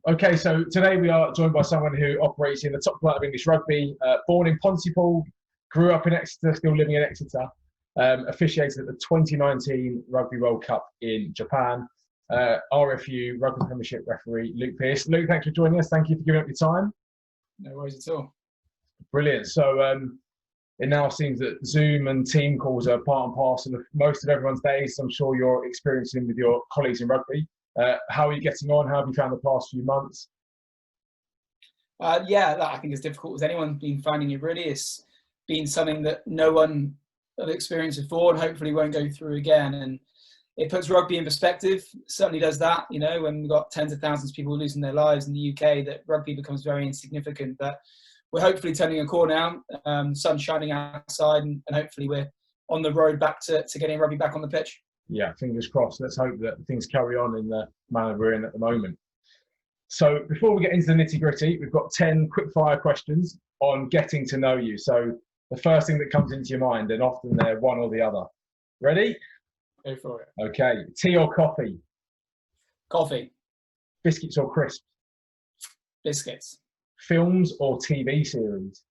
Okay, so today we are joined by someone who operates in the top flight of English rugby, born in Pontypool, grew up in Exeter, still living in Exeter, officiated at the 2019 Rugby World Cup in Japan, RFU Rugby Premiership referee Luke Pearce. Luke, thanks for joining us. Thank you for giving up your time. No worries at all. Brilliant. So it now seems that Zoom and team calls are part and parcel of most of everyone's days. I'm sure you're experiencing with your colleagues in rugby. How are you getting on? How have you found the past few months? Yeah, I think as difficult as anyone's been finding it, really. It's been something that no one have experienced before and hopefully won't go through again. And it puts rugby in perspective. It certainly does that, you know, when we've got tens of thousands of people losing their lives in the UK, that rugby becomes very insignificant. But we're hopefully turning a corner now, sun shining outside, and hopefully we're on the road back to getting rugby back on the pitch. Yeah, fingers crossed. Let's hope that things carry on in the manner we're in at the moment. So before we get into the nitty gritty, we've got 10 quick fire questions on getting to know you. So the first thing that comes into your mind, and often they're one or the other. Ready? Go for it. Okay. Tea or coffee? Coffee. Biscuits or crisps? Biscuits. Films or TV series?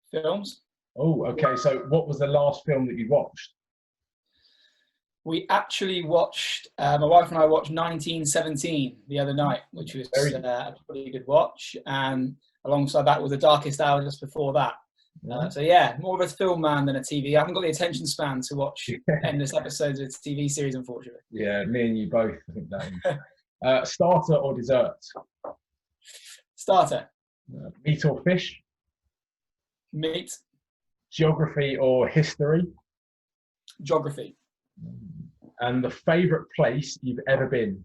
Films. Oh, okay. So what was the last film that you watched? We actually watched, my wife and I watched 1917 the other night, which was a pretty good watch. And alongside that was The Darkest Hour just before that. So yeah, more of a film man than a TV. I haven't got the attention span to watch endless episodes of a TV series, unfortunately. Yeah, me and you both, I think that. Starter or dessert? Starter. Meat or fish? Meat. Geography or history? Geography. And the favourite place you've ever been?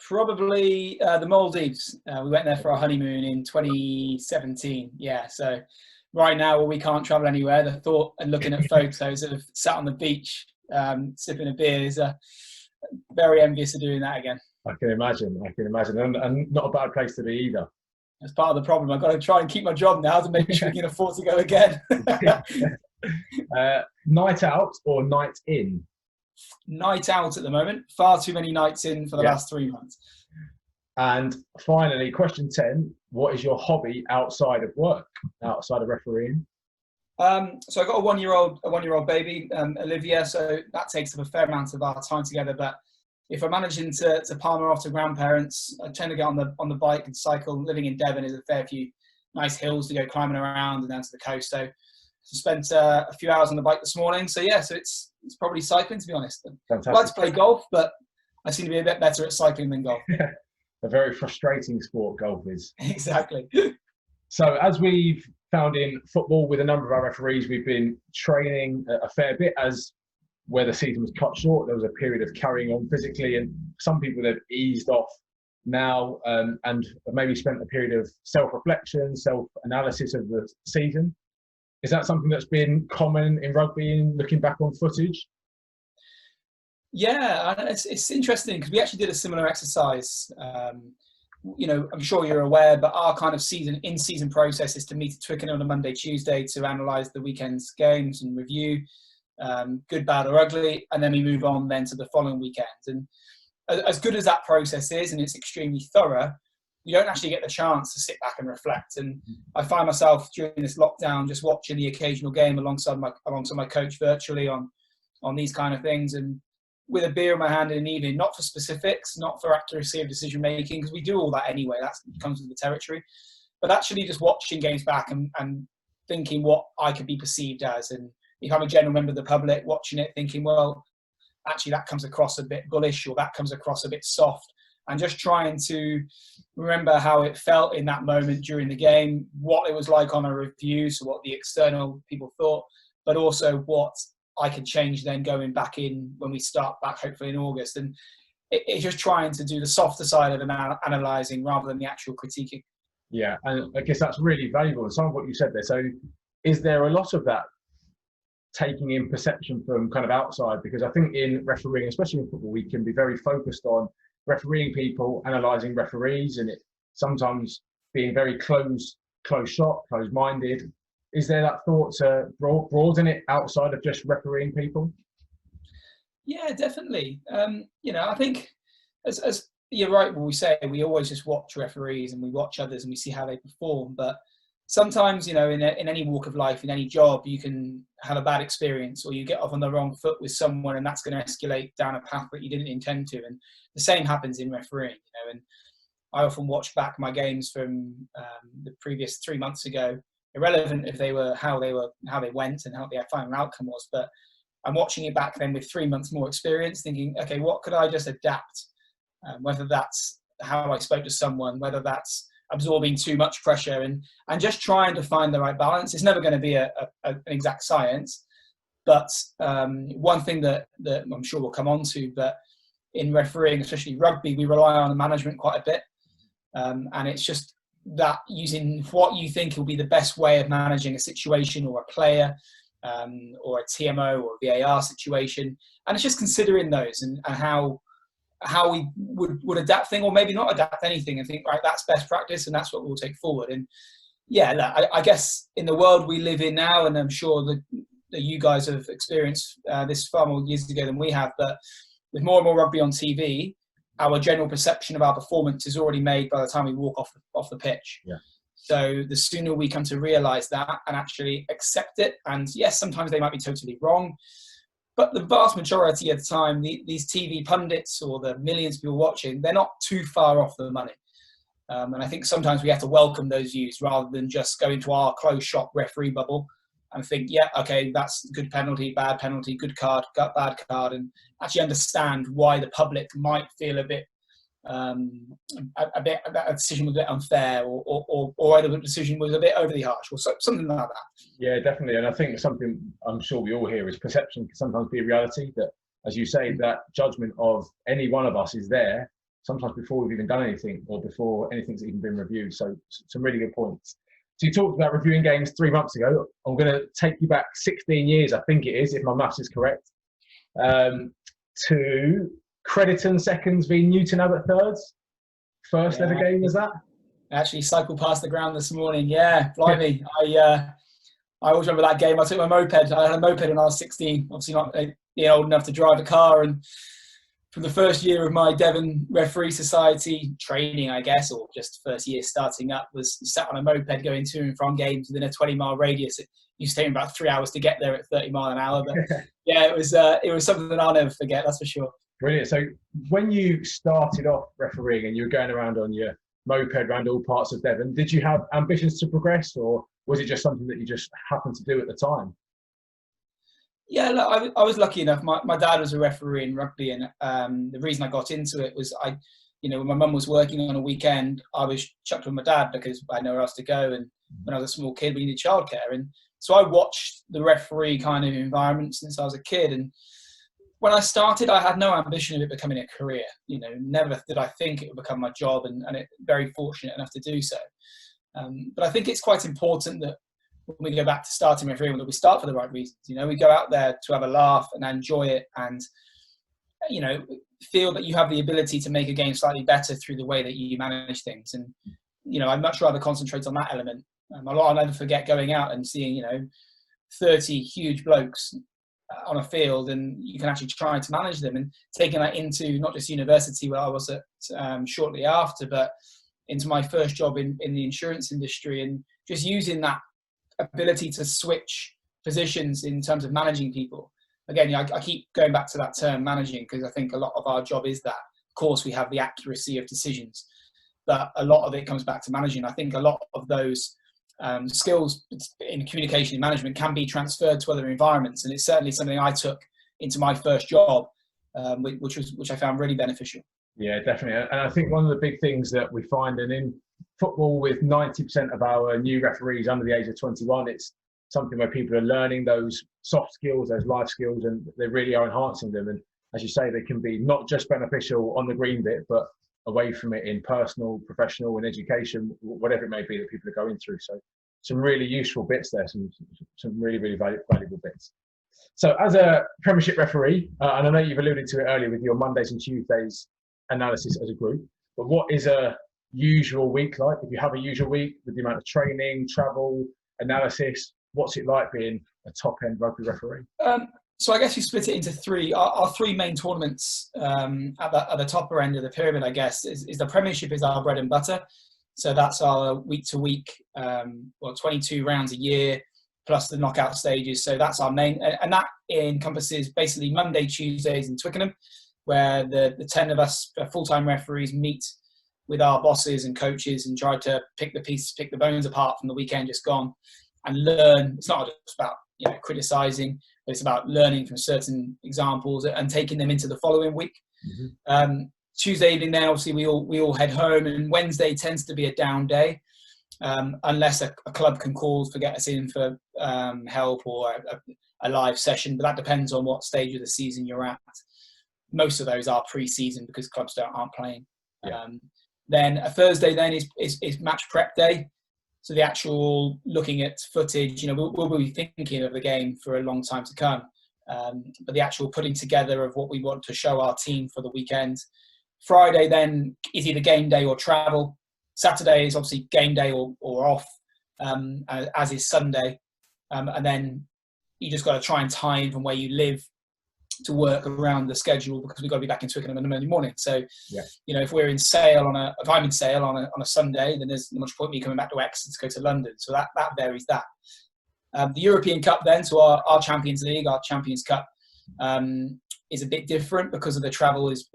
Probably the Maldives. We went there for our honeymoon in 2017. Yeah, so right now we can't travel anywhere. The thought and looking at photos of sat on the beach, sipping a beer is very envious of doing that again. I can imagine, and not a bad place to be either. That's part of the problem. I've got to try and keep my job now to make sure we can afford to go again. Night out or night in? Night out at the moment. Far too many nights in for the last 3 months. And finally, question 10, what is your hobby outside of work, outside of refereeing? So I've got a one-year-old baby, Olivia, so that takes up a fair amount of our time together. But if I'm managing to palm her off to grandparents, I tend to get on the bike and cycle. Living in Devon is a fair few nice hills to go climbing around and down to the coast. So spent a few hours on the bike this morning. So yeah, so it's probably cycling, to be honest. Fantastic. I'd like to play golf, but I seem to be a bit better at cycling than golf. A very frustrating sport, golf is. Exactly. So as we've found in football with a number of our referees, we've been training a fair bit as where the season was cut short. There was a period of carrying on physically, and some people have eased off now and have maybe spent a period of self-reflection, self-analysis of the season. Is that something that's been common in rugby in looking back on footage? Yeah, it's interesting because we actually did a similar exercise. You know, I'm sure you're aware, but our kind of in-season process is to meet at Twickenham on a Monday, Tuesday to analyse the weekend's games and review, good, bad or ugly, and then we move on then to the following weekend. And as good as that process is, and it's extremely thorough, you don't actually get the chance to sit back and reflect. And I find myself during this lockdown just watching the occasional game alongside my coach virtually on these kind of things, and with a beer in my hand in an evening, not for specifics, not for accuracy of decision making, because we do all that anyway. That comes with the territory. But actually just watching games back and thinking what I could be perceived as. And if I'm a general member of the public, watching it thinking, well, actually that comes across a bit bullish, or that comes across a bit soft. And just trying to remember how it felt in that moment during the game, what it was like on a review, so what the external people thought, but also what I could change then going back in when we start back, hopefully in August. And it's just trying to do the softer side of analysing rather than the actual critiquing. Yeah, and I guess that's really valuable. And some of what you said there. So is there a lot of that taking in perception from kind of outside? Because I think in refereeing, especially in football, we can be very focused on refereeing people, analysing referees, and it sometimes being very close shot, close-minded. Is there that thought to broaden it outside of just refereeing people? Yeah, definitely. You know, I think as you're right when we say we always just watch referees and we watch others and we see how they perform. But sometimes, in any walk of life, in any job, you can have a bad experience or you get off on the wrong foot with someone, and that's going to escalate down a path that you didn't intend to. And the same happens in refereeing, and I often watch back my games from the previous 3 months ago, irrelevant if they were how they went and how the final outcome was. But I'm watching it back then with 3 months more experience, thinking, okay, what could I just adapt? Whether that's how I spoke to someone, whether that's absorbing too much pressure, and just trying to find the right balance. It's never going to be an exact science, but one thing that I'm sure we'll come on to, but in refereeing, especially rugby, we rely on the management quite a bit. And it's just that using what you think will be the best way of managing a situation or a player, or a TMO or a VAR situation. And it's just considering those and how we would adapt thing, or maybe not adapt anything, and think, right, that's best practice and that's what we'll take forward. And yeah, I guess in the world we live in now, and I'm sure that you guys have experienced this far more years ago than we have, but with more and more rugby on TV, our general perception of our performance is already made by the time we walk off the pitch. Yeah. So the sooner we come to realise that and actually accept it, and yes, sometimes they might be totally wrong, but the vast majority of the time, these TV pundits or the millions of people watching, they're not too far off the money. And I think sometimes we have to welcome those views rather than just go into our closed shop referee bubble and think, yeah, okay, that's good penalty, good card, bad card, and actually understand why the public might feel a decision was a bit unfair, or whether the decision was a bit overly harsh, or something like that. Yeah, definitely. And I think something I'm sure we all hear is perception can sometimes be a reality. That, as you say, that judgment of any one of us is there sometimes before we've even done anything or before anything's even been reviewed. So some really good points. So you talked about reviewing games 3 months ago. I'm going to take you back 16 years, I think it is, if my maths is correct, to Crediton seconds v Newton Abbott thirds. First ever game, was that? Actually cycled past the ground this morning. Yeah, blimey. I always remember that game. I took my moped. I had a moped when I was 16. Obviously not old enough to drive a car. And from the first year of my Devon Referee Society training, I guess, or just first year starting up, was sat on a moped going to and from games within a 20-mile radius. It used to take me about 3 hours to get there at 30 miles an hour. But yeah, it was something that I'll never forget, that's for sure. Brilliant. So when you started off refereeing and you were going around on your moped around all parts of Devon, did you have ambitions to progress, or was it just something that you just happened to do at the time? Yeah, look, I was lucky enough. My dad was a referee in rugby, and the reason I got into it was when my mum was working on a weekend, I was chucked with my dad because I had nowhere else to go. And when I was a small kid, we needed childcare. And so I watched the referee kind of environment since I was a kid. And when I started, I had no ambition of it becoming a career. Never did I think it would become my job, and very fortunate enough to do so. But I think it's quite important that when we go back to starting refereeing, that we start for the right reasons. We go out there to have a laugh and enjoy it, and feel that you have the ability to make a game slightly better through the way that you manage things. And I'd much rather concentrate on that element. I'll never forget going out and seeing 30 huge blokes on a field, and you can actually try to manage them, and taking that into not just university where I was at shortly after, but into my first job in the insurance industry, and just using that ability to switch positions in terms of managing people. Again, I keep going back to that term managing, because I think a lot of our job is that. Of course, we have the accuracy of decisions, but a lot of it comes back to managing. I think a lot of those skills in communication and management can be transferred to other environments, and it's certainly something I took into my first job, which I found really beneficial. Yeah, definitely. And I think one of the big things that we find, and in football with 90% of our new referees under the age of 21, it's something where people are learning those soft skills, those life skills, and they really are enhancing them. And as you say, they can be not just beneficial on the green bit, but away from it in personal, professional, and education, whatever it may be that people are going through. So some really useful bits there, some really, really valuable bits. So as a Premiership referee, and I know you've alluded to it earlier with your Mondays and Tuesdays analysis as a group, but what is a usual week like? If you have a usual week with the amount of training, travel, analysis, what's it like being a top-end rugby referee? So I guess you split it into three. Our three main tournaments at the topper end of the pyramid, I guess, is the Premiership is our bread and butter. So that's our week-to-week, 22 rounds a year, plus the knockout stages. So that's our main, and that encompasses basically Monday, Tuesdays in Twickenham, where the 10 of us full-time referees meet with our bosses and coaches and try to pick the bones apart from the weekend just gone and learn. It's not just about criticising, but it's about learning from certain examples and taking them into the following week. Mm-hmm. Tuesday evening, then obviously we all head home, and Wednesday tends to be a down day, unless a club can call to get us in for help or a live session. But that depends on what stage of the season you're at. Most of those are pre-season because clubs aren't playing. Yeah. Then a Thursday then is match prep day. So the actual looking at footage, we'll be thinking of the game for a long time to come. But the actual putting together of what we want to show our team for the weekend. Friday then is either game day or travel. Saturday is obviously game day or off, as is Sunday. And then you just got to try and time from where you live to work around the schedule, because we've got to be back in Twickenham on a Monday morning. So, yeah. If we're in Sale if I'm in Sale on a Sunday, then there's not much point me coming back to Exeter to go to London. So that varies that. The European Cup then, so our Champions League, our Champions Cup, is a bit different because of the travel is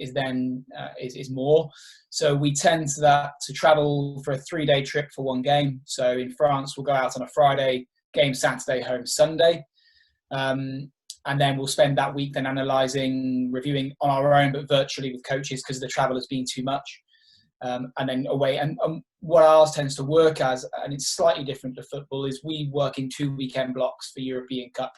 more. So we tend to travel for a 3-day trip for one game. So in France, we'll go out on a Friday, game Saturday, home Sunday. And then we'll spend that week then analysing, reviewing on our own, but virtually with coaches because the travel has been too much. And then away. And what ours tends to work as, and it's slightly different to football, is we work in 2 weekend blocks for European Cup.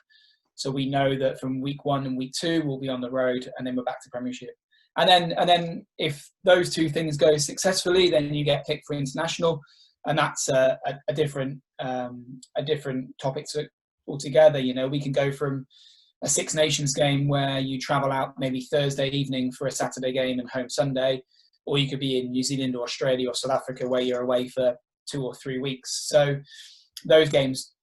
So we know that from week 1 and week 2, we'll be on the road, and then we're back to Premiership. And then if those two things go successfully, then you get picked for international, and that's a different topic to it altogether. We can go from a Six Nations game where you travel out maybe Thursday evening for a Saturday game and home Sunday, or you could be in New Zealand or Australia or South Africa where you're away for 2 or 3 weeks. So those games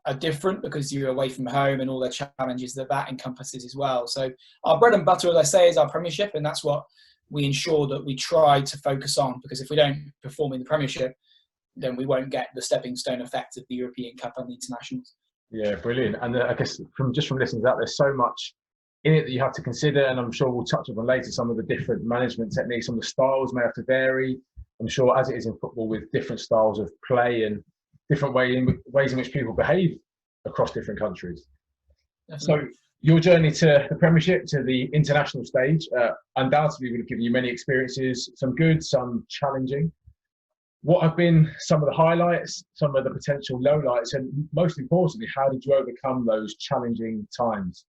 are different because you're away from home and all the challenges that encompasses as well. So our bread and butter, as I say, is our Premiership, and that's what we ensure that we try to focus on, because if we don't perform in the Premiership, then we won't get the stepping stone effect of the European Cup and the internationals. Yeah, brilliant. And I guess from listening to that, there's so much in it that you have to consider, and I'm sure we'll touch upon later some of the different management techniques. Some of the styles may have to vary. I'm sure, as it is in football, with different styles of play and different ways in which people behave across different countries. Definitely. So your journey to the Premiership, to the international stage, undoubtedly would have given you many experiences, some good, some challenging. What have been some of the highlights, some of the potential lowlights, and most importantly, how did you overcome those challenging times?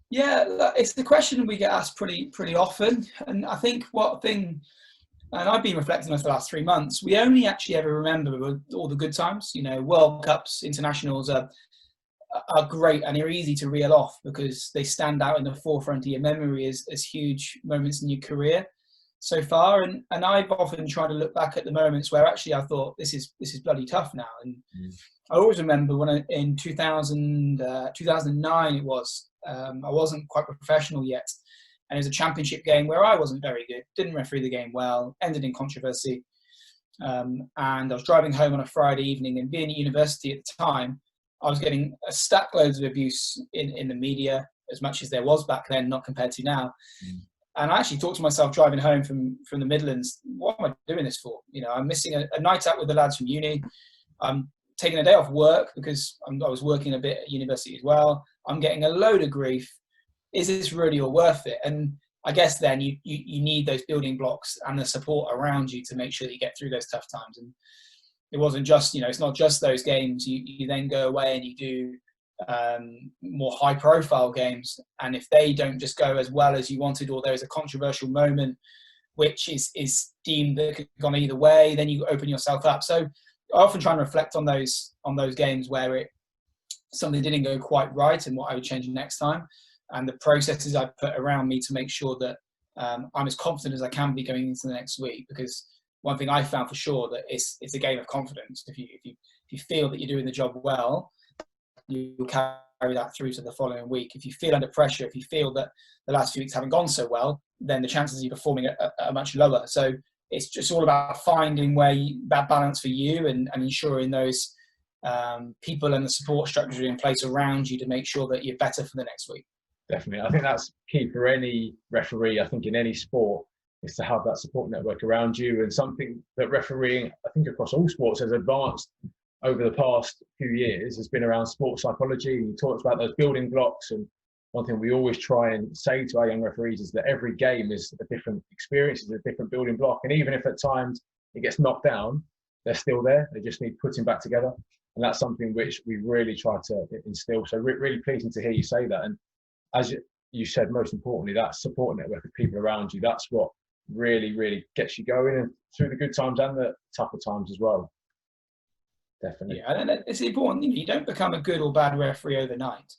Yeah, it's the question we get asked pretty often. And I think and I've been reflecting on this the last 3 months, we only actually ever remember all the good times. World Cups, internationals are great, and they're easy to reel off because they stand out in the forefront of your memory as huge moments in your career so far. And I've often tried to look back at the moments where actually I thought this is bloody tough now. And I always remember when in 2009 it was, I wasn't quite professional yet, and it was a championship game where I wasn't very good, didn't referee the game well, ended in controversy. And I was driving home on a Friday evening, and being at university at the time, I was getting a stack loads of abuse in the media, as much as there was back then, not compared to now. And I actually thought to myself driving home from the Midlands, what am I doing this for? I'm missing a night out with the lads from uni. I'm taking a day off work because I was working a bit at university as well. I'm getting a load of grief. Is this really all worth it? And I guess then you need those building blocks and the support around you to make sure that you get through those tough times. And it wasn't just, it's not just those games. You then go away and you do more high profile games, and if they don't just go as well as you wanted, or there's a controversial moment which is deemed that could have gone either way, then you open yourself up. So I often try and reflect on those games where something didn't go quite right and what I would change next time, and the processes I put around me to make sure that I'm as confident as I can be going into the next week. Because one thing I found for sure that it's a game of confidence. If you feel that you're doing the job well, you'll carry that through to the following week. If you feel under pressure, if you feel that the last few weeks haven't gone so well, then the chances of you performing are much lower. So it's just all about finding that balance for you and ensuring those people and the support structure in place around you to make sure that you're better for the next week. Definitely. I think that's key for any referee, I think, in any sport, is to have that support network around you, and something that refereeing, I think, across all sports has advanced over the past few years has been around sports psychology. And you talked about those building blocks, and one thing we always try and say to our young referees is that every game is a different experience, is a different building block, and even if at times it gets knocked down, they're still there. They just need putting back together, and that's something which we really try to instill. So really pleasing to hear you say that. And as you said, most importantly, that support network of people around you, that's what really gets you going, and through the good times and the tougher times as well. Definitely. Yeah, and it's important. You don't become a good or bad referee overnight.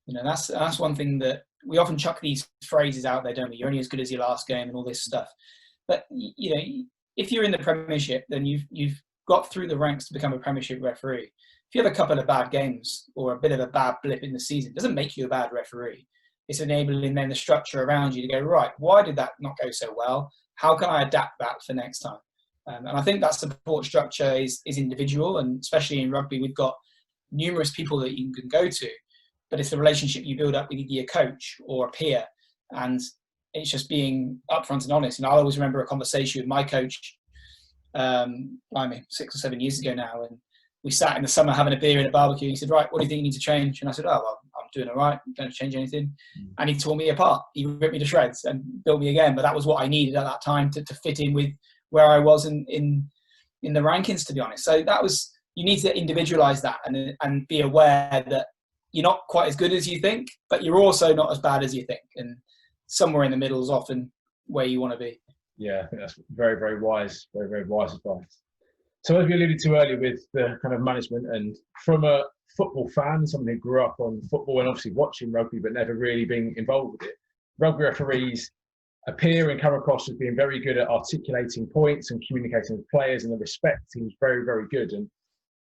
That's one thing that we often chuck these phrases out there, don't we? You're only as good as your last game and all this stuff. But if you're in the Premiership, then you've got through the ranks to become a Premiership referee. If you have a couple of bad games or a bit of a bad blip in the season, it doesn't make you a bad referee. It's enabling then the structure around you to go, right, why did that not go so well? How can I adapt that for next time? And I think that support structure is individual, and especially in rugby, we've got numerous people that you can go to, but it's the relationship you build up with either your coach or a peer, and it's just being upfront and honest. And I always remember a conversation with my coach, 6 or 7 years ago now, and we sat in the summer having a beer in a barbecue. He said, right, what do you think you need to change? And I said, oh, well, I'm doing all right. Don't change anything. And he tore me apart. He ripped me to shreds and built me again. But that was what I needed at that time to fit in with where I was in the rankings, to be honest. So you need to individualize that and be aware that you're not quite as good as you think, but you're also not as bad as you think. And somewhere in the middle is often where you want to be. Yeah, I think that's very wise, very wise advice. So as we alluded to earlier with the kind of management, and from a football fan, someone who grew up on football and obviously watching rugby but never really being involved with it, rugby referees appear and come across as being very good at articulating points and communicating with players, and the respect seems very good. And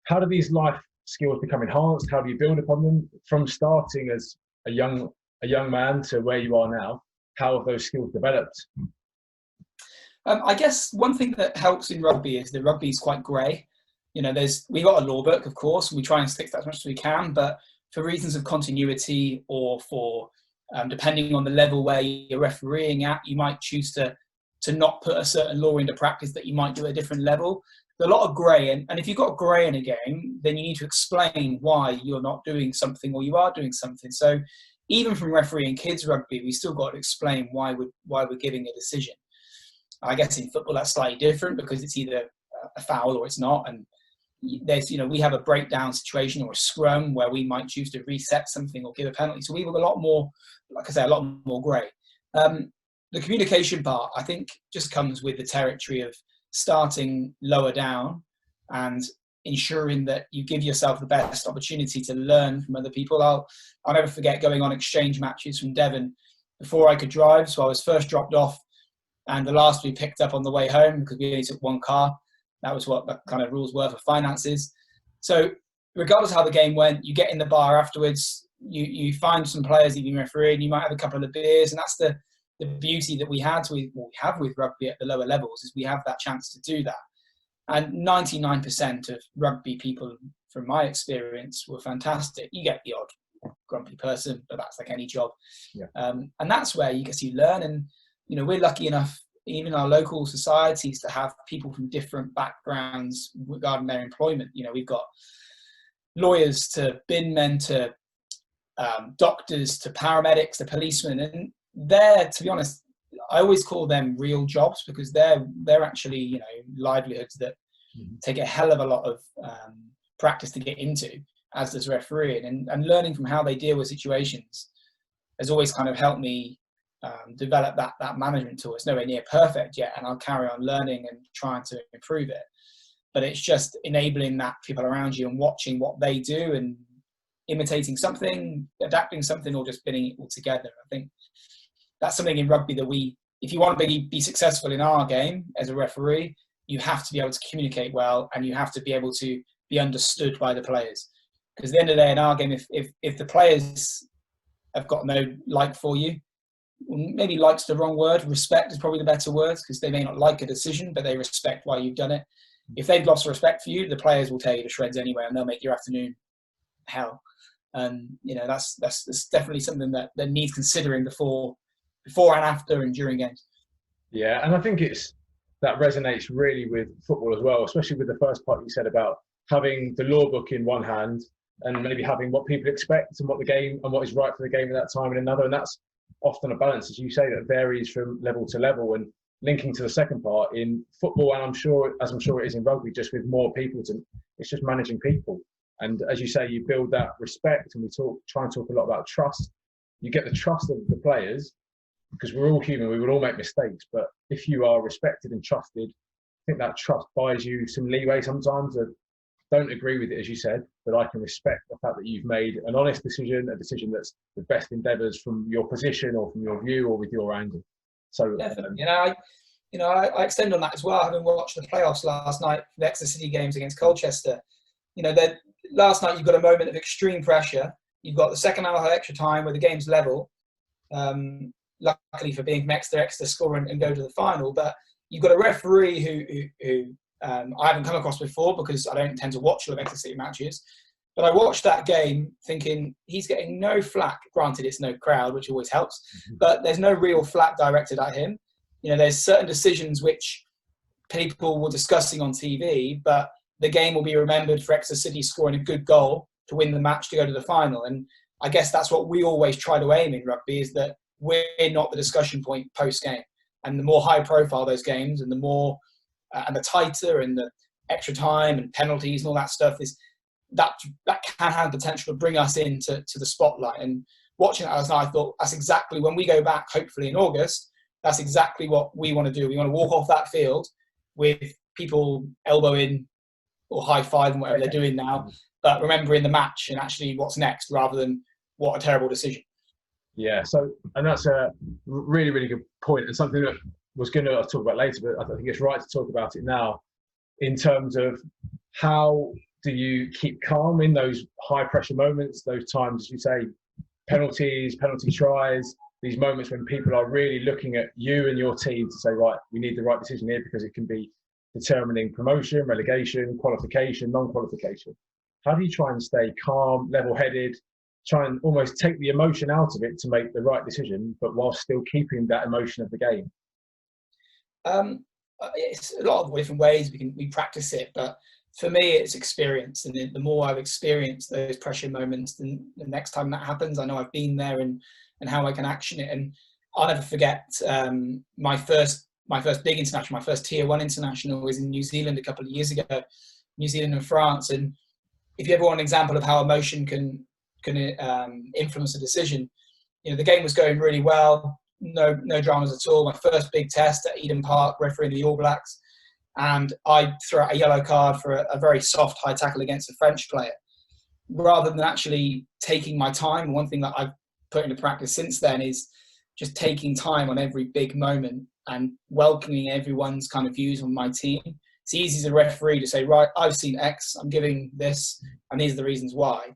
how do these life skills become enhanced? How do you build upon them from starting as a young man to where you are now? How have those skills developed? I guess one thing that helps in rugby is that rugby is quite grey. We've got a law book, of course, and we try and stick to that as much as we can, but for reasons of continuity or for depending on the level where you're refereeing at, you might choose to not put a certain law into practice that you might do at a different level. There's a lot of grey, and if you've got grey in a game, then you need to explain why you're not doing something or you are doing something. So even from refereeing kids rugby, we still got to explain why we're giving a decision. I guess in football that's slightly different because it's either a foul or it's not, and there's we have a breakdown situation or a scrum where we might choose to reset something or give a penalty. So we have a lot more, like I say, a lot more grey. The communication part, I think, just comes with the territory of starting lower down and ensuring that you give yourself the best opportunity to learn from other people. I'll never forget going on exchange matches from Devon before I could drive. So I was first dropped off, and the last we picked up on the way home because we only took one car. That was what the kind of rules were for finances. So regardless of how the game went, you get in the bar afterwards, you find some players that you've been refereeing, you might have a couple of beers, and that's the beauty that we have with rugby at the lower levels, is we have that chance to do that. And 99% of rugby people, from my experience, were fantastic. You get the odd grumpy person, but that's like any job. Yeah. And that's where you learn. And we're lucky enough, even our local societies, to have people from different backgrounds regarding their employment. We've got lawyers to bin men to doctors to paramedics to policemen, and they're, to be honest, I always call them real jobs because they're actually livelihoods that take a hell of a lot of practice to get into, as does refereeing, and learning from how they deal with situations has always kind of helped me develop that management tool. It's nowhere near perfect yet, and I'll carry on learning and trying to improve it. But it's just enabling that people around you and watching what they do and imitating something, adapting something, or just binning it all together. I think that's something in rugby that if you want to be successful in our game as a referee, you have to be able to communicate well, and you have to be able to be understood by the players. Because at the end of the day, in our game, if the players have got no like for you, maybe like's the wrong word, respect is probably the better word, because they may not like a decision, but they respect why you've done it. If they've lost respect for you, the players will tear you to shreds anyway, and they'll make your afternoon hell. And that's definitely something that needs considering before and after and during games. Yeah, and I think that resonates really with football as well, especially with the first part you said about having the law book in one hand and maybe having what people expect and what is right for the game at that time in another. And that's often a balance, as you say, that varies from level to level. And linking to the second part in football, and I'm sure it is in rugby, just with more people, it's just managing people. And as you say, you build that respect, and we try and talk a lot about trust. You get the trust of the players, because we're all human, we will all make mistakes. But if you are respected and trusted, I think that trust buys you some leeway sometimes. I don't agree with it, as you said, but I can respect the fact that you've made an honest decision, a decision that's the best endeavours from your position or from your view or with your angle. So definitely, I extend on that as well. Having watched the playoffs last night, the Exeter City games against Colchester, last night you've got a moment of extreme pressure. You've got the second hour extra time where the game's level. Luckily for being from Exeter score and go to the final. But you've got a referee who I haven't come across before, because I don't tend to watch a lot of Exeter City matches. But I watched that game thinking he's getting no flack. Granted, it's no crowd, which always helps, but there's no real flack directed at him. There's certain decisions which people were discussing on TV, but the game will be remembered for Exeter City scoring a good goal to win the match to go to the final. And I guess that's what we always try to aim in rugby, is that we're not the discussion point post-game. And the more high-profile those games, and the more and the tighter and the extra time and penalties and all that stuff, is that can have potential to bring us into the spotlight. And watching that last night, I thought that's exactly, when we go back, hopefully in August, that's exactly what we want to do. We want to walk off that field with people elbowing or high-five and whatever they're doing now, but remembering the match and actually what's next, rather than what a terrible decision. Yeah, and that's a really, really good point, and something that was going to talk about later, but I think it's right to talk about it now, in terms of how do you keep calm in those high-pressure moments, those times, as you say, penalties, penalty tries, these moments when people are really looking at you and your team to say, right, we need the right decision here, because it can be determining promotion, relegation, qualification, non-qualification. How do you try and stay calm, level-headed, try and almost take the emotion out of it to make the right decision, but while still keeping that emotion of the game? It's a lot of different ways we practice it, but for me it's experience. And the more I've experienced those pressure moments, then the next time that happens, I know I've been there and how I can action it. And I'll never forget my first big international, my first tier 1 international was in New Zealand a couple of years ago, New Zealand and France. And if you ever want an example of how emotion can influence a decision, the game was going really well, no dramas at all. My first big test at Eden Park, refereeing the All Blacks, and I threw out a yellow card for a very soft high tackle against a French player, rather than actually taking my time. One thing that I've put into practice since then is just taking time on every big moment and welcoming everyone's kind of views on my team. It's easy as a referee to say, right, I've seen X, I'm giving this, and these are the reasons why.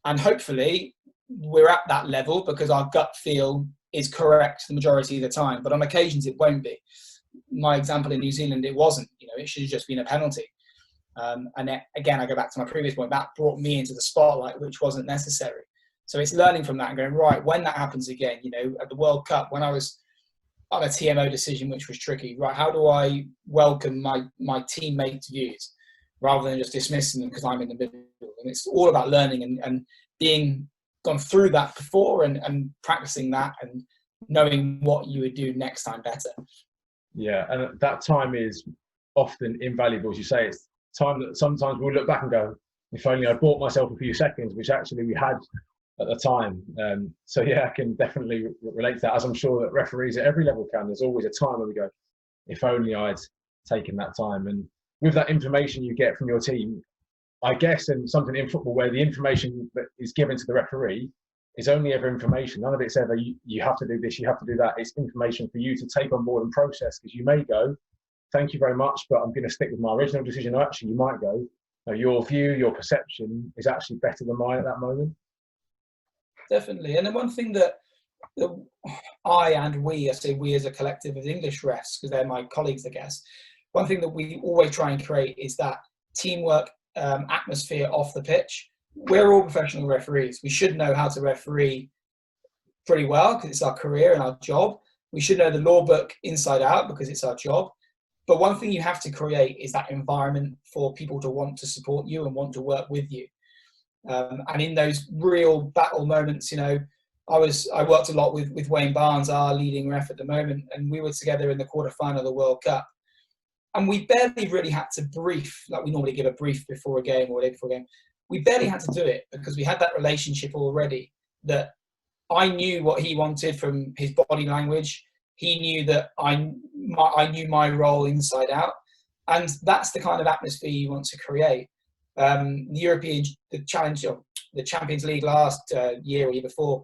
And hopefully we're at that level because our gut feel is correct the majority of the time. But on occasions it won't be. My example in New Zealand, it wasn't. It should have just been a penalty. And again, I go back to my previous point, that brought me into the spotlight, which wasn't necessary. So it's learning from that and going, right, when that happens again, at the World Cup, when I was on a TMO decision, which was tricky, right, how do I welcome my teammates' views rather than just dismissing them because I'm in the middle? And it's all about learning and being gone through that before and practicing that and knowing what you would do next time better. Yeah, and that time is often invaluable, as you say. It's time that sometimes we'll look back and go, if only I bought myself a few seconds, which actually we had at the time. So yeah, I can definitely relate to that, as I'm sure that referees at every level can. There's always a time where we go, if only I'd taken that time. And with that information you get from your team, I guess, and something in football where the information that is given to the referee is only ever information. None of it's ever, you have to do this, you have to do that. It's information for you to take on board and process, because you may go, thank you very much, but I'm going to stick with my original decision. Or actually, you might go, your view, your perception is actually better than mine at that moment. Definitely. And then one thing that I say we as a collective of English refs, because they're my colleagues, I guess, one thing that we always try and create is that teamwork atmosphere off the pitch. We're all professional referees. We should know how to referee pretty well because it's our career and our job. We should know the law book inside out because it's our job. But one thing you have to create is that environment for people to want to support you and want to work with you. And in those real battle moments, I worked a lot with Wayne Barnes, our leading ref at the moment, and we were together in the quarterfinal of the World Cup. And we barely really had to brief, like we normally give a brief before a game or a day before a game. We barely had to do it because we had that relationship already, that I knew what he wanted from his body language. He knew that I knew my role inside out. And that's the kind of atmosphere you want to create. The Champions League last year or year before,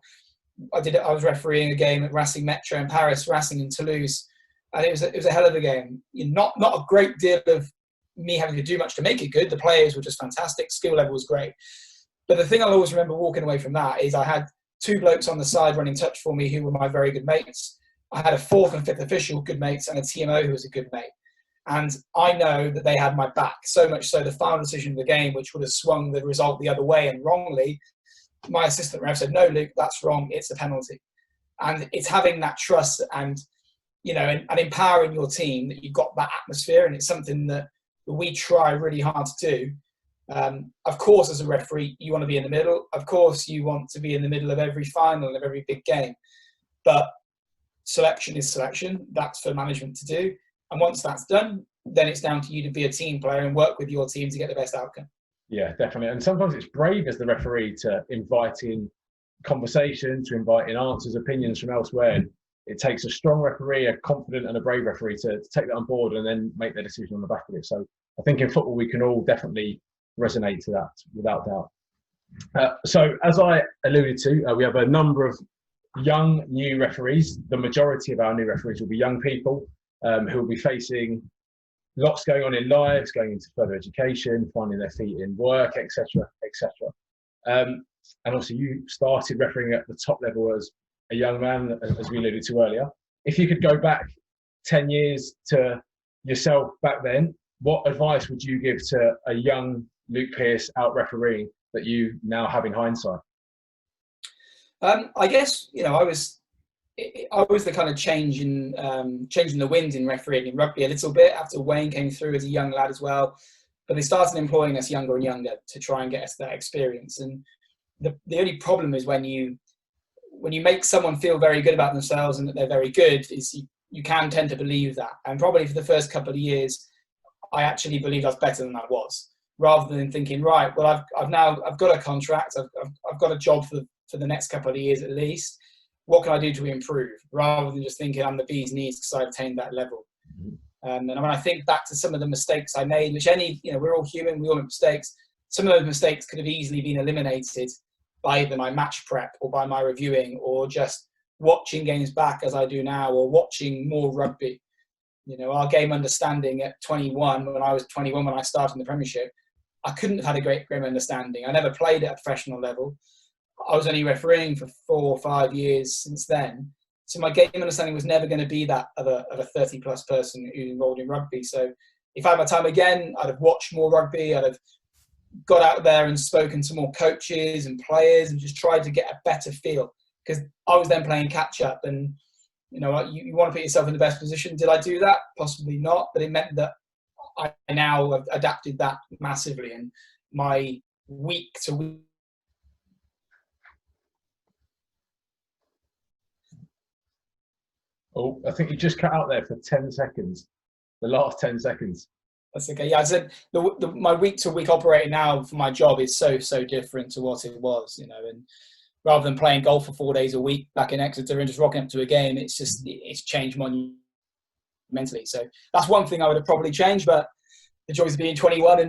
I was refereeing a game at Racing Metro in Paris, Racing in Toulouse, and it was a hell of a game. Not a great deal of me having to do much to make it good. The players were just fantastic. Skill level was great. But the thing I'll always remember walking away from that is I had two blokes on the side running touch for me who were my very good mates. I had a fourth and fifth official good mates and a TMO who was a good mate. And I know that they had my back, so much so the final decision of the game, which would have swung the result the other way and wrongly, my assistant ref said, "No, Luke, that's wrong. It's a penalty." And it's having that trust and empowering your team that you've got that atmosphere, and it's something that we try really hard to do. Of course, as a referee, you want to be in the middle. Of course, you want to be in the middle of every final of every big game. But selection is selection. That's for management to do. And once that's done, then it's down to you to be a team player and work with your team to get the best outcome. Yeah, definitely. And sometimes it's brave as the referee to invite in conversation, to invite in answers, opinions from elsewhere. And it takes a strong referee, a confident and a brave referee to take that on board and then make their decision on the back of it. So I think in football, we can all definitely resonate to that without doubt. So as I alluded to, we have a number of young new referees. The majority of our new referees will be young people who will be facing lots going on in lives, going into further education, finding their feet in work, etc., etc. And also, you started refereeing at the top level as a young man, as we alluded to earlier. If you could go back 10 years to yourself back then, what advice would you give to a young Luke Pearce out refereeing that you now have in hindsight? I guess I was the kind of changing the wind in refereeing in rugby a little bit after Wayne came through as a young lad as well. But they started employing us younger and younger to try and get us that experience. And the only problem is when you make someone feel very good about themselves and that they're very good, is you can tend to believe that. And probably for the first couple of years, I actually believed I was better than I was, rather than thinking, right, well, I've got a contract, I've got a job for the next couple of years at least. What can I do to improve? Rather than just thinking I'm the bee's knees because I've attained that level. And when I think back to some of the mistakes I made, which we're all human, we all make mistakes. Some of those mistakes could have easily been eliminated by either my match prep or by my reviewing or just watching games back as I do now or watching more rugby. Our game understanding at 21, when I was 21, when I started in the Premiership, I couldn't have had a great game understanding. I never played at a professional level. I was only refereeing for 4 or 5 years since then. So my game understanding was never going to be that of a 30-plus person who's involved in rugby. So if I had my time again, I'd have watched more rugby. I'd have got out there and spoken to more coaches and players and just tried to get a better feel. Because I was then playing catch-up and, you want to put yourself in the best position. Did I do that? Possibly not. But it meant that I now have adapted that massively. And my week to week. Oh, I think you just cut out there for 10 seconds. The last 10 seconds. That's okay. Yeah, I said my week-to-week operating now for my job is so different to what it was, and rather than playing golf for 4 days a week back in Exeter and just rocking up to a game, it's changed monumentally. So that's one thing I would have probably changed, but the joys of being 21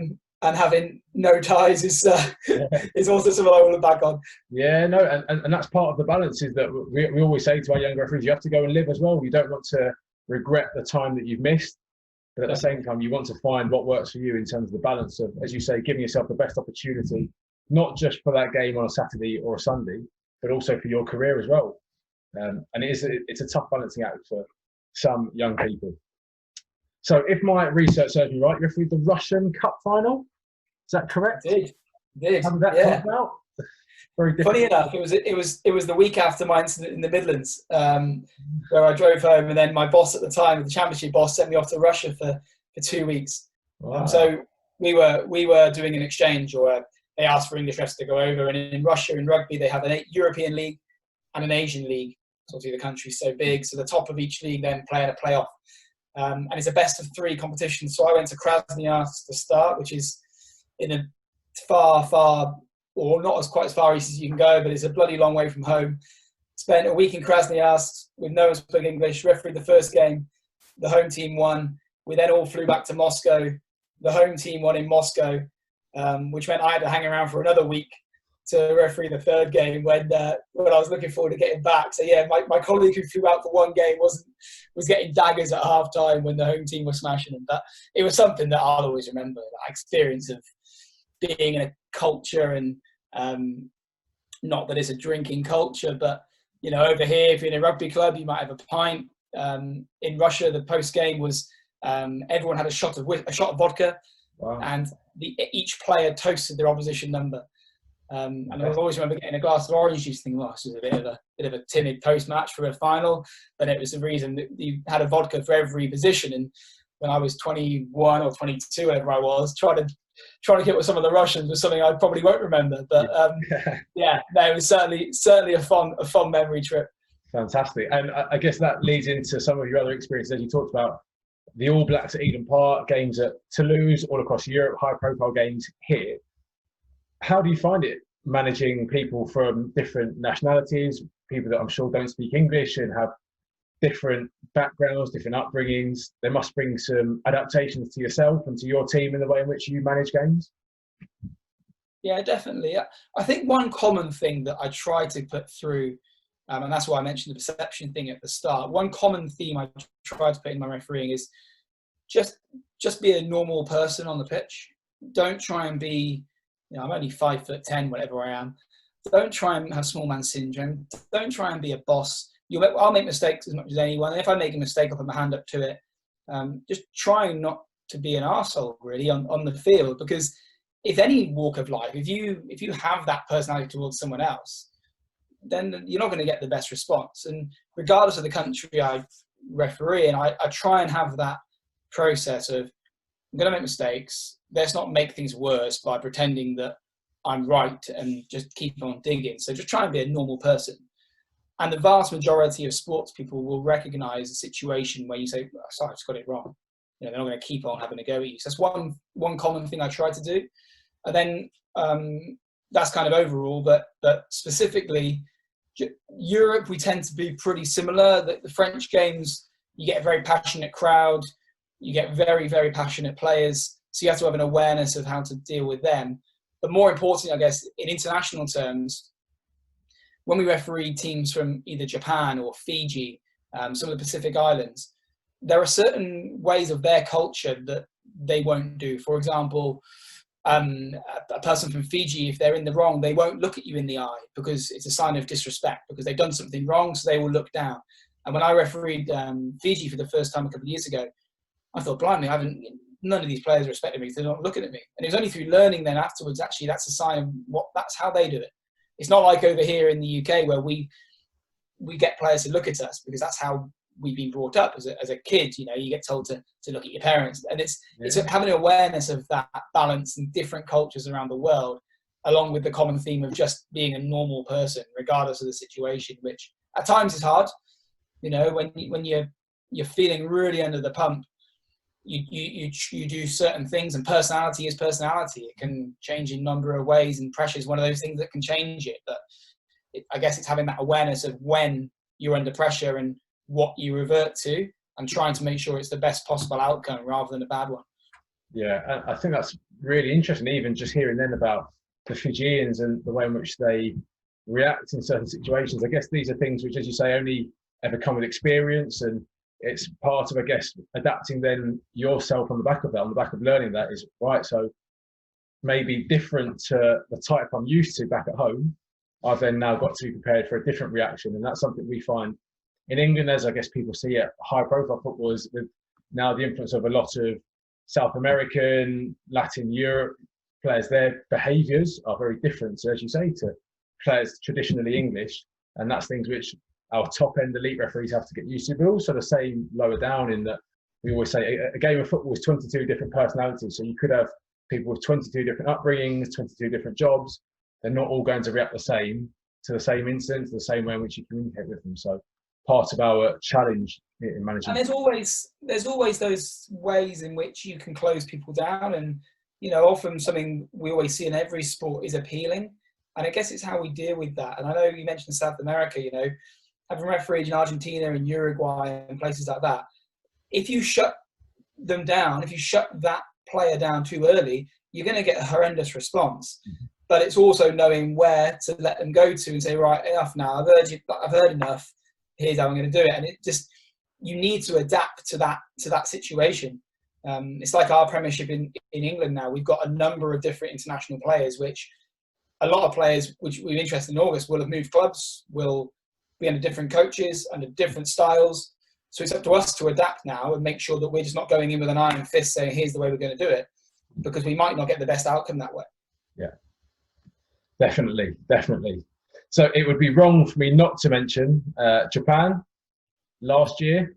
and having no ties is also something I will look back on. Yeah, no, and that's part of the balance is that we always say to our young referees, you have to go and live as well. You don't want to regret the time that you've missed. but at the same time, you want to find what works for you in terms of the balance of, as you say, giving yourself the best opportunity, not just for that game on a Saturday or a Sunday, but also for your career as well. And it's a tough balancing act for some young people. So if my research serves me right, you're through the Russian Cup final. Is that correct? Did. How did that come about? Very difficult. Funny enough, it was the week after my incident in the Midlands, where I drove home, and then my boss at the time, the championship boss, sent me off to Russia for 2 weeks. Wow. So we were doing an exchange, or they asked for English refs to go over. And in Russia, in rugby, they have an European league and an Asian league. So obviously the country's so big, so the top of each league then play in a playoff. And it's a best of 3 competition. So I went to Krasnoyarsk to start, which is in a far, or not as quite as far east as you can go, but it's a bloody long way from home. Spent a week in Krasnoyarsk with no one spoke English, refereed the first game. The home team won. We then all flew back to Moscow. The home team won in Moscow, which meant I had to hang around for another week to referee the third game when I was looking forward to getting back. So yeah, my colleague who flew out for one game was getting daggers at half time when the home team was smashing them. But it was something that I'll always remember, that experience of being in a culture, and not that it's a drinking culture, but you know, over here, if you're in a rugby club, you might have a pint. In Russia, the post game was everyone had a shot of vodka. Wow. And each player toasted their opposition number. And I always remember getting a glass of orange juice, thinking, well, this is a bit of a timid post match for a final. But it was the reason that you had a vodka for every position. And when I was 21 or 22, whatever I was, trying to get with some of the Russians was something I probably won't remember. But yeah, no, it was certainly a fun memory trip. Fantastic. And I guess that leads into some of your other experiences, as you talked about the All Blacks at Eden Park, games at Toulouse, all across Europe, high-profile games here. How do you find it managing people from different nationalities, people that I'm sure don't speak English and have different backgrounds, different upbringings? There must bring some adaptations to yourself and to your team in the way in which you manage games. Yeah, definitely. I think one common thing that I try to put through, and that's why I mentioned the perception thing at the start, one common theme I try to put in my refereeing is just be a normal person on the pitch. Don't try and be, you know, I'm only 5'10", whatever I am. Don't try and have small man syndrome. Don't try and be a boss. I'll make mistakes as much as anyone. And if I make a mistake, I'll put my hand up to it. Just trying not to be an arsehole, really, on the field. Because if any walk of life, if you have that personality towards someone else, then you're not going to get the best response. And regardless of the country I referee, and I try and have that process of, I'm going to make mistakes. Let's not make things worse by pretending that I'm right and just keep on digging. So just try and be a normal person. And the vast majority of sports people will recognize a situation where you say, oh, sorry, I just got it wrong. You know, they're not going to keep on having a go at you. So that's one common thing I try to do. And then that's kind of overall, but specifically Europe, we tend to be pretty similar. The French games, you get a very passionate crowd. You get very, very passionate players. So you have to have an awareness of how to deal with them. But more importantly, I guess, in international terms, when we referee teams from either Japan or Fiji, some of the Pacific Islands, there are certain ways of their culture that they won't do. For example, a person from Fiji, if they're in the wrong, they won't look at you in the eye because it's a sign of disrespect, because they've done something wrong, so they will look down. And when I refereed Fiji for the first time a couple of years ago, I thought, blimey, none of these players respected me, so they're not looking at me. And it was only through learning then afterwards, actually, that's a sign of that's how they do it. It's not like over here in the UK where we get players to look at us because that's how we've been brought up as a kid. You know, you get told to look at your parents, and it's having an awareness of that balance in different cultures around the world, along with the common theme of just being a normal person regardless of the situation, which at times is hard. You know, when you're feeling really under the pump, you do certain things, and personality is personality. It can change in a number of ways, and pressure is one of those things that can change it. But I guess it's having that awareness of when you're under pressure and what you revert to, and trying to make sure it's the best possible outcome rather than a bad one. Yeah, I think that's really interesting, even just hearing then about the Fijians and the way in which they react in certain situations. I guess these are things which, as you say, only ever come with experience, and it's part of, I guess, adapting then yourself on the back of that, on the back of learning that is right. So maybe different to the type I'm used to back at home, I've then now got to be prepared for a different reaction. And that's something we find in England, as I guess people see it, high profile footballers, with now the influence of a lot of South American, Latin Europe players, their behaviours are very different, so as you say, to players traditionally English. And that's things which our top end elite referees have to get used to, but also the same lower down, in that we always say a game of football is 22 different personalities. So you could have people with 22 different upbringings, 22 different jobs. They're not all going to react the same to the same incident, the same way in which you communicate with them. So part of our challenge in managing. And there's always those ways in which you can close people down. And, you know, often something we always see in every sport is appealing. And I guess it's how we deal with that. And I know you mentioned South America, you know, having refereed in Argentina and Uruguay and places like that. If you shut them down, if you shut that player down too early, you're going to get a horrendous response. Mm-hmm. But it's also knowing where to let them go to and say, right, enough now. I've heard enough. Here's how I'm going to do it. And it just, you need to adapt to that situation. It's like our Premiership in England now. We've got a number of different international players, which a lot of players, which we're interested in August, will have moved clubs, will be under different coaches, under different styles. So it's up to us to adapt now and make sure that we're just not going in with an iron fist saying, here's the way we're going to do it, because we might not get the best outcome that way. Yeah, definitely. So it would be wrong for me not to mention Japan last year,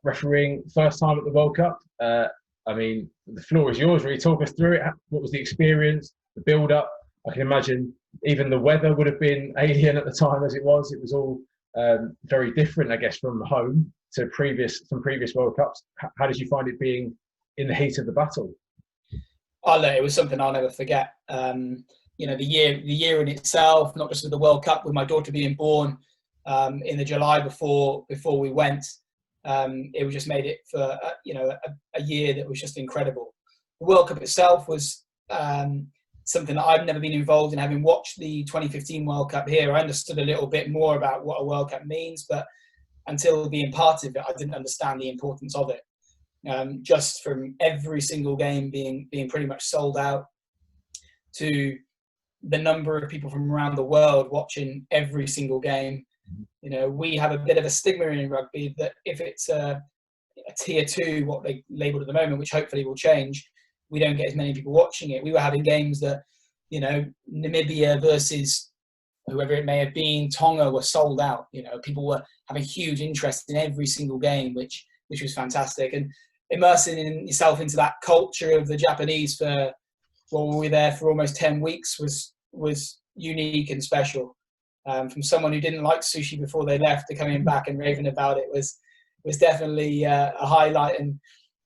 refereeing first time at the World Cup. I mean, the floor is yours. Really talk us through it. What was the experience, the build-up? I can imagine even the weather would have been alien at the time as it was. It was all very different, I guess, from home to previous World Cups. How did you find it being in the heat of the battle? Oh, no, it was something I'll never forget. You know, the year in itself, not just with the World Cup, with my daughter being born in the July before we went, it was just made it for a year that was just incredible. The World Cup itself was something that I've never been involved in. Having watched the 2015 World Cup here, I understood a little bit more about what a World Cup means, but until being part of it, I didn't understand the importance of it. Just from every single game being pretty much sold out, to the number of people from around the world watching every single game. You know, we have a bit of a stigma in rugby that if it's a tier 2, what they labelled at the moment, which hopefully will change, we don't get as many people watching it. We were having games that, you know, Namibia versus whoever it may have been, Tonga, were sold out. You know, people were having huge interest in every single game, which was fantastic. And immersing yourself into that culture of the Japanese for, well, we were there for almost 10 weeks was unique and special. From someone who didn't like sushi before they left to coming back and raving about it was definitely a highlight. And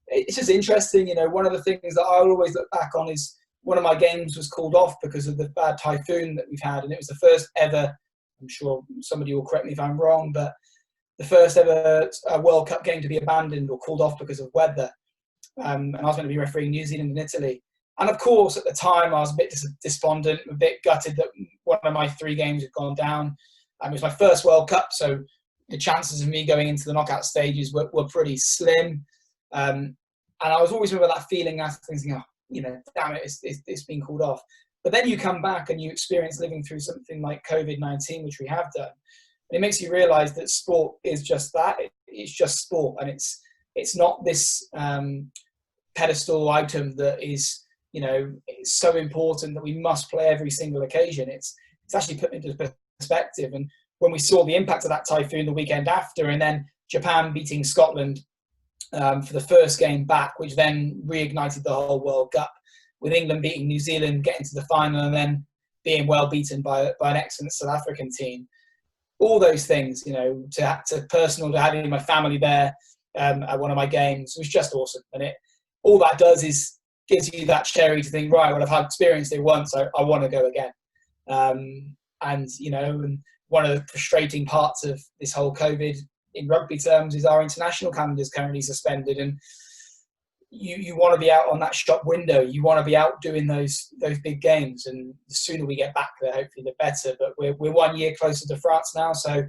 it's just interesting, you know, one of the things that I always look back on is one of my games was called off because of the bad typhoon that we've had. And it was the first ever, I'm sure somebody will correct me if I'm wrong, but the first ever World Cup game to be abandoned or called off because of weather. And I was going to be refereeing New Zealand and Italy. And of course, at the time, I was a bit despondent, a bit gutted that one of my 3 games had gone down. It was my first World Cup, so the chances of me going into the knockout stages were pretty slim. And I was always remember that feeling after thinking, oh, you know, damn it, it's been called off. But then you come back and you experience living through something like COVID-19, which we have done. And it makes you realise that sport is just that. It's just sport, and it's not this pedestal item that is, you know, it's so important that we must play every single occasion. It's actually put into perspective. And when we saw the impact of that typhoon the weekend after, and then Japan beating Scotland for the first game back, which then reignited the whole World Cup, with England beating New Zealand, getting to the final, and then being well beaten by an excellent South African team. All those things, you know, to personal, to having my family there at one of my games was just awesome. And all that does is gives you that cherry to think, right, well, I've experienced it once, I want to go again. And, you know, and one of the frustrating parts of this whole COVID in rugby terms is our international calendar is currently suspended, and you want to be out on that shop window. You want to be out doing those big games, and the sooner we get back there, hopefully, the better. But we're 1 year closer to France now, so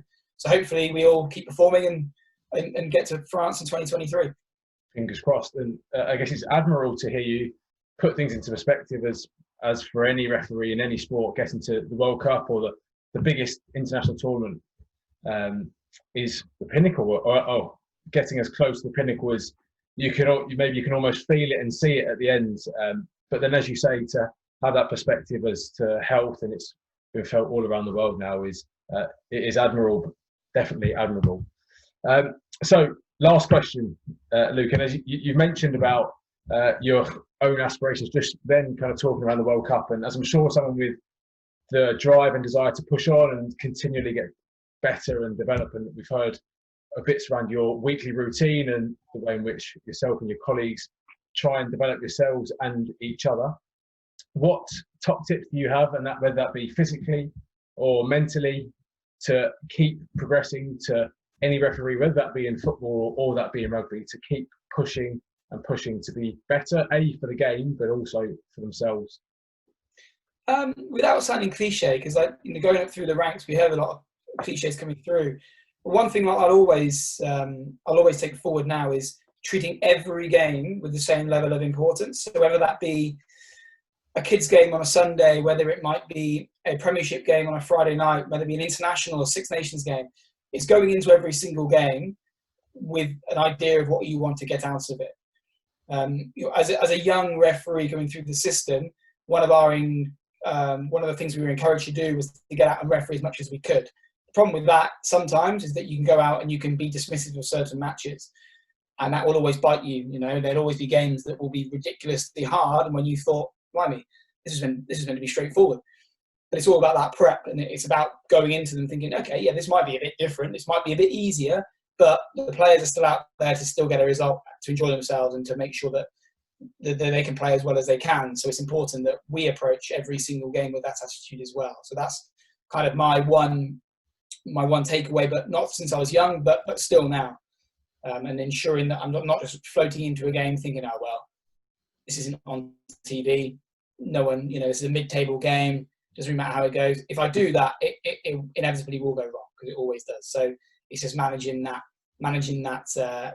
hopefully we all keep performing, and and get to France in 2023. Fingers crossed. And I guess it's admirable to hear you put things into perspective as for any referee in any sport, getting to the World Cup or the biggest international tournament is the pinnacle, or getting as close to the pinnacle as you can. Maybe you can almost feel it and see it at the end. But then, as you say, to have that perspective as to health, and it's been felt all around the world now, it is admirable, definitely admirable. So, last question, Luke, and as you mentioned about your own aspirations, just then kind of talking around the World Cup, and as I'm sure someone with the drive and desire to push on and continually get better and develop, and we've heard a bits around your weekly routine and the way in which yourself and your colleagues try and develop yourselves and each other. What top tips do you have, and that whether that be physically or mentally, to keep progressing to any referee, whether that be in football or that be in rugby, to keep pushing and pushing to be better, for the game, but also for themselves? Without sounding cliche, because going up through the ranks, we heard a lot of cliches coming through. One thing I'll always take forward now is treating every game with the same level of importance. So whether that be a kids game on a Sunday, whether it might be a Premiership game on a Friday night, whether it be an international or Six Nations game, it's going into every single game with an idea of what you want to get out of it. As a young referee going through the system, one of the things we were encouraged to do was to get out and referee as much as we could. The problem with that sometimes is that you can go out and you can be dismissive of certain matches, and that will always bite you. There'll always be games that will be ridiculously hard, and when you thought, blimey, this is meant to be straightforward. But it's all about that prep, and it's about going into them thinking, okay, yeah, this might be a bit different, this might be a bit easier, but the players are still out there to still get a result, to enjoy themselves, and to make sure that they can play as well as they can. So it's important that we approach every single game with that attitude as well. So that's kind of my one takeaway, but not since I was young, but still now. And ensuring that I'm not just floating into a game thinking, oh, well, this isn't on TV. No one, this is a mid-table game. Doesn't really matter how it goes. If I do that, it inevitably will go wrong, because it always does. So it's just managing that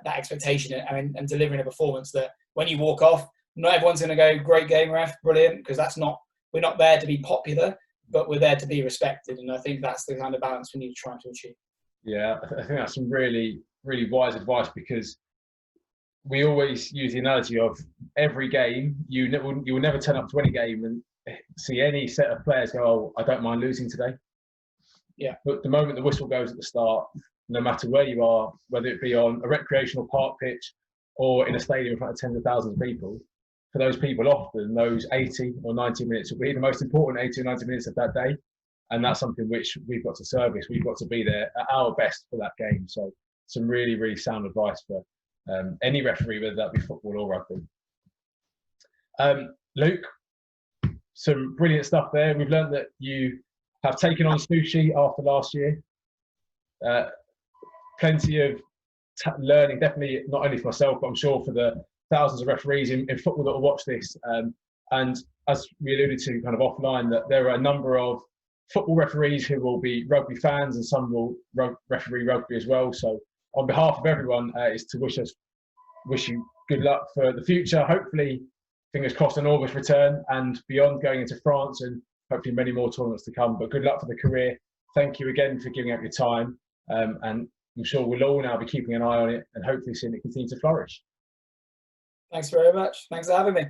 expectation and delivering a performance that when you walk off, not everyone's going to go, great game, ref, brilliant, because we're not there to be popular, but we're there to be respected. And I think that's the kind of balance we need to try to achieve. Yeah, I think that's some really, really wise advice, because we always use the analogy of every game, you will never turn up to any game and see any set of players go, oh, I don't mind losing today. Yeah. But the moment the whistle goes at the start, no matter where you are, whether it be on a recreational park pitch or in a stadium in front of tens of thousands of people, for those people, often those 80 or 90 minutes will be the most important 80 or 90 minutes of that day. And that's something which we've got to service. We've got to be there at our best for that game. So some really, really sound advice for any referee, whether that be football or rugby. Luke, some brilliant stuff there. We've learned that you have taken on sushi after last year. Plenty of learning, definitely not only for myself, but I'm sure for the thousands of referees in football that will watch this. And as we alluded to kind of offline, that there are a number of football referees who will be rugby fans, and some will referee rugby as well. So on behalf of everyone, is to wish you good luck for the future. Hopefully, fingers crossed, an August return and beyond, going into France, and hopefully many more tournaments to come. But good luck for the career. Thank you again for giving up your time. And I'm sure we'll all now be keeping an eye on it and hopefully seeing it continue to flourish. Thanks very much. Thanks for having me.